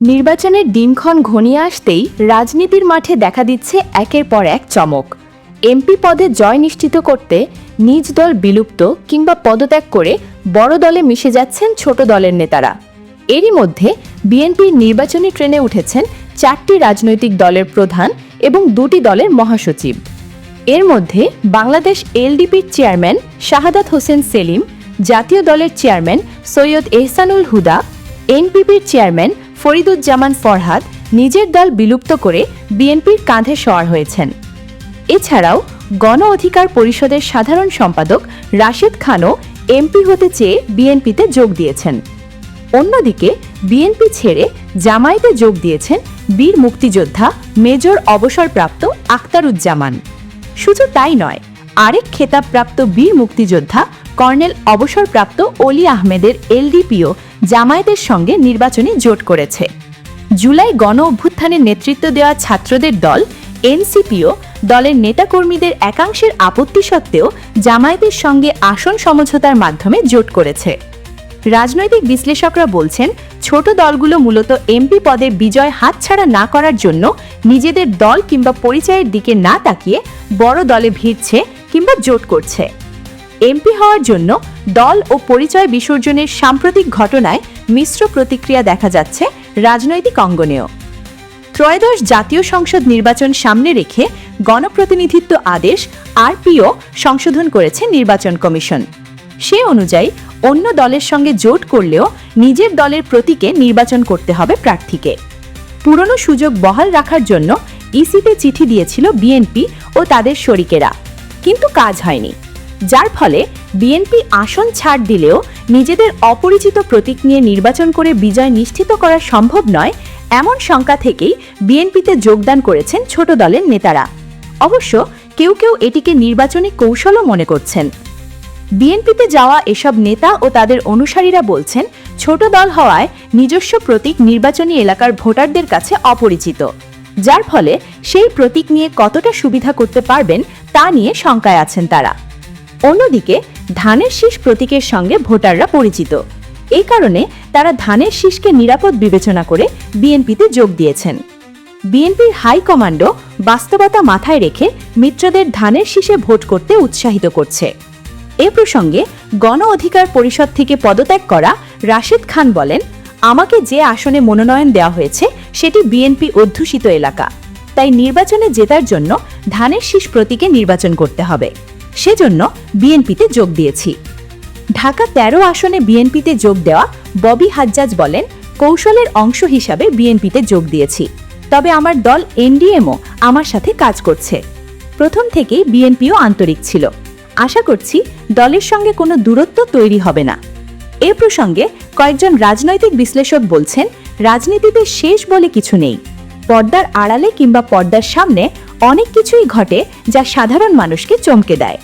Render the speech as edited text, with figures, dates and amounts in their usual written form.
নির্বাচনের দিনক্ষণ ঘনিয়ে আসতেই রাজনীতির মাঠে দেখা দিচ্ছে একের পর এক চমক। এমপি পদে জয় নিশ্চিত করতে নিজ দল বিলুপ্ত কিংবা পদত্যাগ করে বড় দলে মিশে যাচ্ছেন ছোট দলের নেতারা। এরই মধ্যে বিএনপির নির্বাচনী ট্রেনে উঠেছেন 4টি রাজনৈতিক দলের প্রধান এবং 2টি দলের মহাসচিব। এর মধ্যে বাংলাদেশ এলডিপির চেয়ারম্যান শাহাদাত হোসেন সেলিম, জাতীয় দলের চেয়ারম্যান সৈয়দ এহসানুল হুদা, এনপিপির চেয়ারম্যান ফরিদুজ্জামান ফরহাদ নিজের দল বিলুপ্ত করে বিএনপির কাঁধে সওয়ার হয়েছেন। এছাড়াও গণ অধিকার পরিষদের সাধারণ সম্পাদক রাশেদ খানও এমপি হতে চেয়ে বিএনপিতে যোগ দিয়েছেন। অন্যদিকে বিএনপি ছেড়ে জামায়াতে যোগ দিয়েছেন বীর মুক্তিযোদ্ধা মেজর অবসরপ্রাপ্ত আখতারুজ্জামান। শুধু তাই নয়, আরেক খেতাবপ্রাপ্ত বীর মুক্তিযোদ্ধা কর্নেল অবসরপ্রাপ্ত অলি আহমেদের এলডিপিও জামায়াতের সঙ্গে নির্বাচনী জোট করেছে। জুলাই গণ অভ্যুত্থানের নেতৃত্ব দেওয়া ছাত্রদের দল এনসিপিও দলের নেতাকর্মীদের একাংশের আপত্তি সত্ত্বেও জামায়াতের সঙ্গে আসন সমঝোতার মাধ্যমে জোট করেছে। রাজনৈতিক বিশ্লেষকরা বলছেন, ছোট দলগুলো মূলত এমপি পদে বিজয় হাতছাড়া না করার জন্য নিজেদের দল কিংবা পরিচয়ের দিকে না তাকিয়ে বড় দলে ভিড়ছে কিংবা জোট করছে। এমপি হওয়ার জন্য দল ও পরিচয় বিসর্জনের সাম্প্রতিক ঘটনায় মিশ্র প্রতিক্রিয়া দেখা যাচ্ছে রাজনৈতিক অঙ্গনেও। ত্রয়োদশ জাতীয় সংসদ নির্বাচন সামনে রেখে গণপ্রতিনিধিত্ব আদেশ আরপিও সংশোধন করেছে নির্বাচন কমিশন। সে অনুযায়ী অন্য দলের সঙ্গে জোট করলেও নিজের দলের প্রতীকে নির্বাচন করতে হবে প্রার্থীকে। পুরনো সুযোগ বহাল রাখার জন্য ইসিতে চিঠি দিয়েছিল বিএনপি ও তাদের শরিকেরা, কিন্তু কাজ হয়নি। যার ফলে বিএনপি আসন ছাড় দিলেও নিজেদের অপরিচিত প্রতীক নিয়ে নির্বাচন করে বিজয় নিশ্চিত করা সম্ভব নয়, এমন শঙ্কা থেকেই বিএনপিতে যোগদান করেছেন ছোট দলের নেতারা। অবশ্য কেউ কেউ এটিকে নির্বাচনী কৌশলও মনে করছেন। বিএনপিতে যাওয়া এসব নেতা ও তাদের অনুসারীরা বলছেন, ছোট দল হওয়ায় নিজস্ব প্রতীক নির্বাচনী এলাকার ভোটারদের কাছে অপরিচিত, যার ফলে সেই প্রতীক নিয়ে কতটা সুবিধা করতে পারবেন তা নিয়ে শঙ্কায় আছেন তারা। অন্যদিকে ধানের শীষ প্রতীকের সঙ্গে ভোটাররা পরিচিত, এই কারণে তারা ধানের শীষকে নিরাপদ বিবেচনা করে বিএনপিতে যোগ দিয়েছেন। বিএনপির হাইকমান্ডও বাস্তবতা মাথায় রেখে মিত্রদের ধানের শীষে ভোট করতে উৎসাহিত করছে। এ প্রসঙ্গে গণ অধিকার পরিষদ থেকে পদত্যাগ করা রাশেদ খান বলেন, আমাকে যে আসনে মনোনয়ন দেওয়া হয়েছে সেটি বিএনপি অধ্যুষিত এলাকা, তাই নির্বাচনে জেতার জন্য ধানের শীষ প্রতীকে নির্বাচন করতে হবে, সেজন্য বিএনপিতে যোগ দিয়েছি। ঢাকা 13 আসনে বিএনপিতে যোগ দেওয়া ববি হাজ্জাজ বলেন, কৌশলের অংশ হিসাবে বিএনপিতে যোগ দিয়েছি, তবে আমার দল এনডিএমও আমার সাথে কাজ করছে। প্রথম থেকেই বিএনপিও আন্তরিক ছিল, আশা করছি দলের সঙ্গে কোনো দূরত্ব তৈরি হবে না। এ প্রসঙ্গে কয়েকজন রাজনৈতিক বিশ্লেষক বলছেন, রাজনীতিতে শেষ বলে কিছু নেই। পর্দার আড়ালে কিংবা পর্দার সামনে অনেক কিছুই ঘটে যা সাধারণ মানুষকে চমকে দেয়।